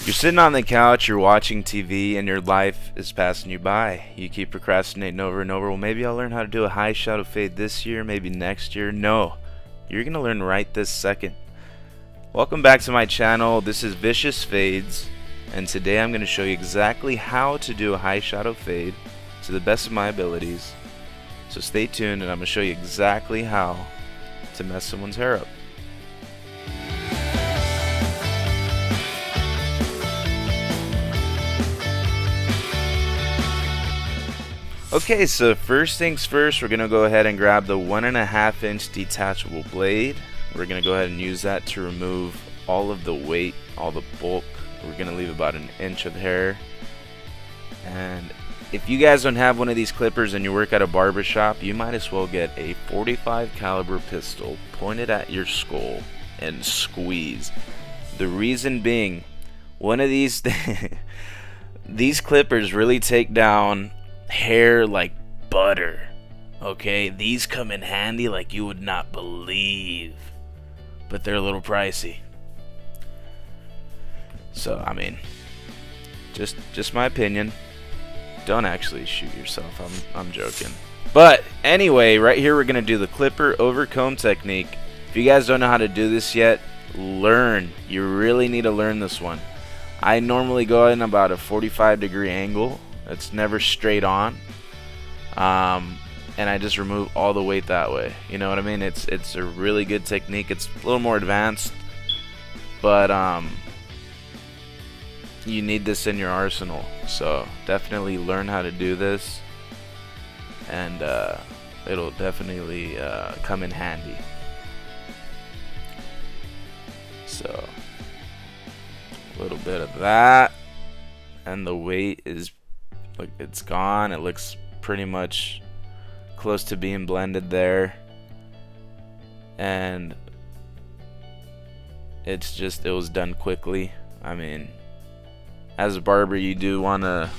You're sitting on the couch, you're watching TV, and your life is passing you by. You keep procrastinating over and over. Well, maybe I'll learn how to do a high shadow fade this year, maybe next year. No, you're gonna learn right this second. Welcome back to my channel. This is Vicious Fades, and today I'm gonna show you exactly how to do a high shadow fade to the best of my abilities. So stay tuned, and I'm gonna show you exactly how to mess someone's hair up. Okay, so first things first, we're gonna go ahead and grab the 1.5 inch detachable blade. We're gonna go ahead and use that to remove all of the weight, all the bulk. We're gonna leave about 1 inch of hair. And if you guys don't have one of these clippers and you work at a barber shop, you might as well get a .45 caliber pistol pointed at your skull and squeeze. The reason being, one of these these clippers really take down hair like butter. Okay, these come in handy like you would not believe, but they're a little pricey. So I mean, just my opinion. Don't actually shoot yourself. I'm joking. But anyway, right here we're gonna do the clipper over comb technique. If you guys don't know how to do this yet, learn. You really need to learn this one. I normally go in about a 45-degree angle. It's never straight on, and I just remove all the weight that way. You know what I mean? It's a really good technique. It's a little more advanced, but you need this in your arsenal. So definitely learn how to do this, and it'll definitely come in handy. So a little bit of that, and the weight is, look, it's gone. It looks pretty much close to being blended there, and it's just, it was done quickly. I mean, as a barber, you do want to,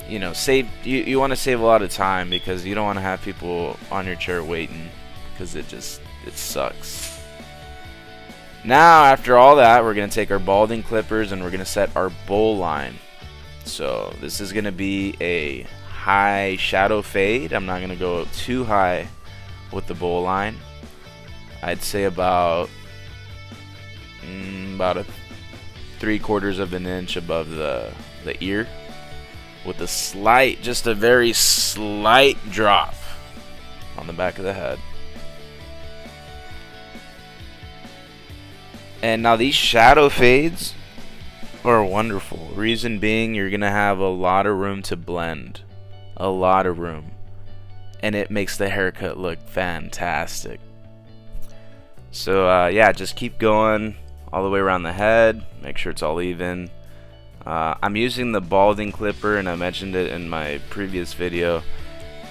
you know, save, you want to save a lot of time, because you don't want to have people on your chair waiting, because it sucks. Now, after all that, we're going to take our balding clippers and we're going to set our bowl line. So this is going to be a high shadow fade. I'm not going to go too high with the bowl line. I'd say about a 3/4 of an inch above the ear, with a slight, just a very slight drop on the back of the head. And now these shadow fades are wonderful. Reason being, you're gonna have a lot of room to blend, a lot of room, and it makes the haircut look fantastic. So yeah, just keep going all the way around the head. Make sure it's all even. I'm using the balding clipper, and I mentioned it in my previous video.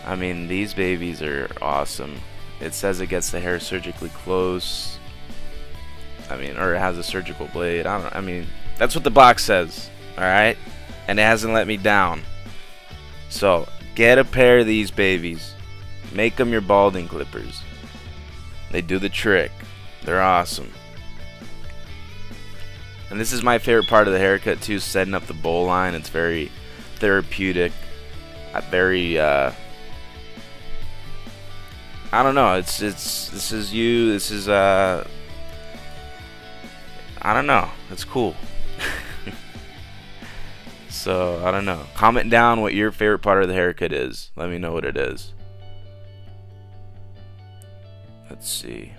I mean, these babies are awesome. It says it gets the hair surgically close. I mean, or it has a surgical blade. I don't know. I mean, that's what the box says. Alright? And it hasn't let me down. So, get a pair of these babies. Make them your balding clippers. They do the trick. They're awesome. And this is my favorite part of the haircut too, setting up the bowl line. It's very therapeutic. Very I don't know. This is I don't know. It's cool. So, I don't know. Comment down what your favorite part of the haircut is. Let me know what it is. Let's see.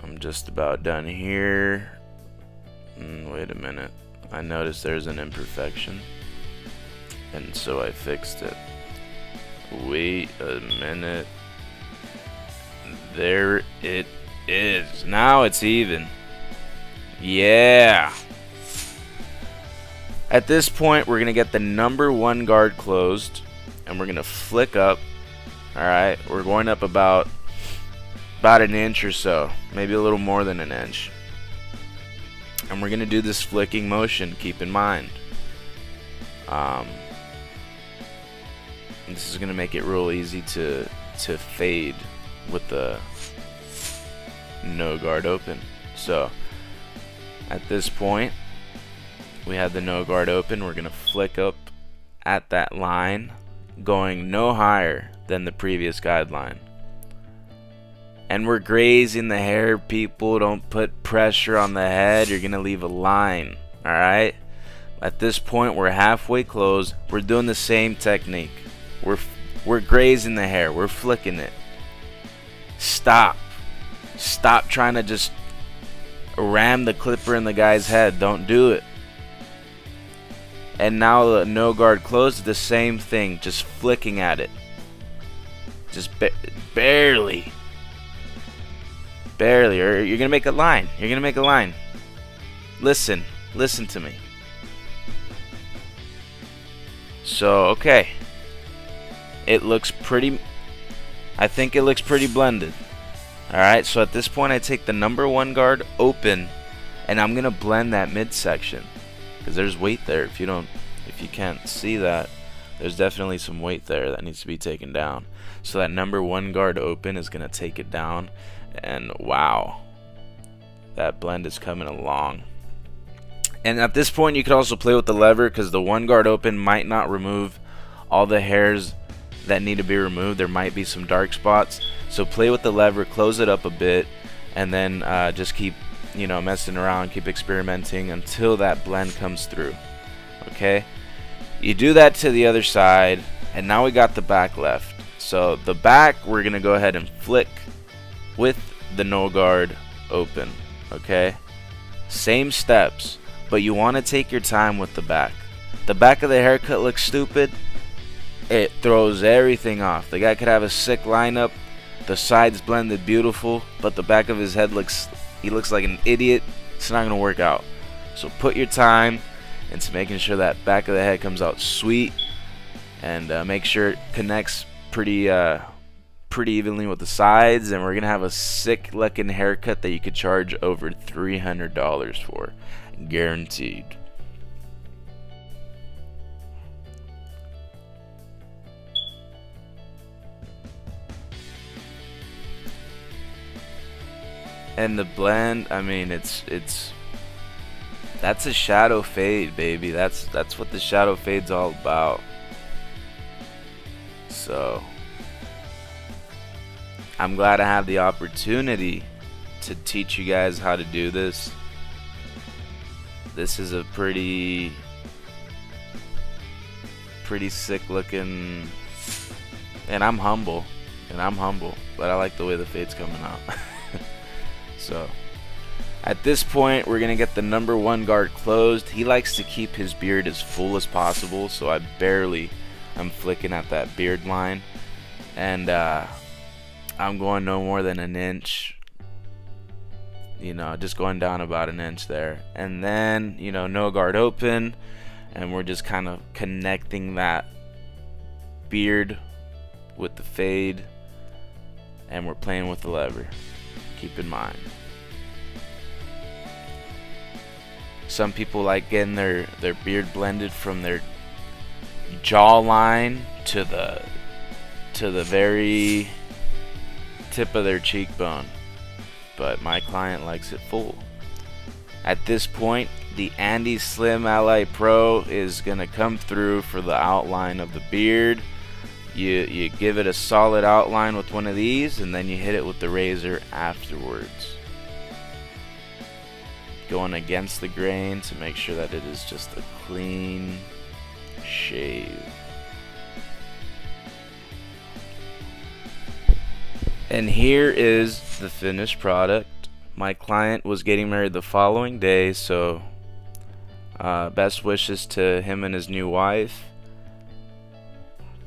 I'm just about done here. Wait a minute. I noticed there's an imperfection, and so I fixed it. Wait a minute. There it is. Now it's even. Yeah. At this point, we're gonna get the #1 guard closed, and we're gonna flick up. Alright, we're going up about 1 inch or so, maybe a little more than 1 inch. And we're gonna do this flicking motion, keep in mind. This is gonna make it real easy to fade with the no guard open. So at this point, we have the no guard open. We're gonna flick up at that line, going no higher than the previous guideline. And we're grazing the hair, people. Don't put pressure on the head. You're gonna leave a line. Alright? At this point, we're halfway closed. We're doing the same technique. We're grazing the hair. We're flicking it. Stop. Stop trying to just ram the clipper in the guy's head. Don't do it. And now the no guard closed, the same thing. Just flicking at it. Just barely. Barely. Or you're going to make a line. You're going to make a line. Listen. Listen to me. So, okay. It looks pretty... I think it looks pretty blended. Alright, so at this point I take the number 1 guard open and I'm going to blend that midsection. Because there's weight there. If you can't see that, there's definitely some weight there that needs to be taken down. So that number 1 guard open is going to take it down. And wow. That blend is coming along. And at this point you could also play with the lever, because the 1 guard open might not remove all the hairs that need to be removed. There might be some dark spots. So play with the lever, close it up a bit, and then just keep, you know, messing around, keep experimenting until that blend comes through. Okay? You do that to the other side, and now we got the back left. So the back we're going to go ahead and flick with the no guard open. Okay? Same steps. But you want to take your time with the back. The back of the haircut looks stupid. It throws everything off. The guy could have a sick lineup. The sides blended beautiful. But the back of his head looks like an idiot. It's not going to work out. So put your time into making sure that back of the head comes out sweet. And make sure it connects pretty evenly with the sides. And we're going to have a sick looking haircut that you could charge over $300 for. Guaranteed. And the blend, I mean, that's a shadow fade, baby. That's what the shadow fade's all about. So I'm glad I have the opportunity to teach you guys how to do this. This is a pretty sick looking, and I'm humble, but I like the way the fade's coming out. So at this point we're gonna get the number 1 guard closed. He likes to keep his beard as full as possible, so I'm flicking at that beard line, and I'm going no more than an inch. You know, just going down about an inch there, and then, you know, no guard open, and we're just kind of connecting that beard with the fade, and we're playing with the lever. Keep in mind, some people like getting their beard blended from their jawline to the very tip of their cheekbone. But my client likes it full. At this point, the ANDIS Slim Ally Pro is gonna come through for the outline of the beard. You give it a solid outline with one of these, and then you hit it with the razor afterwards, going against the grain to make sure that it is just a clean shave. And here is the finished product. My client was getting married the following day, so best wishes to him and his new wife.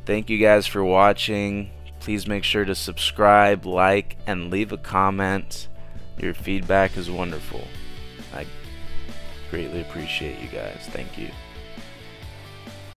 Thank you guys for watching. Please make sure to subscribe, like, and leave a comment. Your feedback is wonderful. I greatly appreciate you guys. Thank you.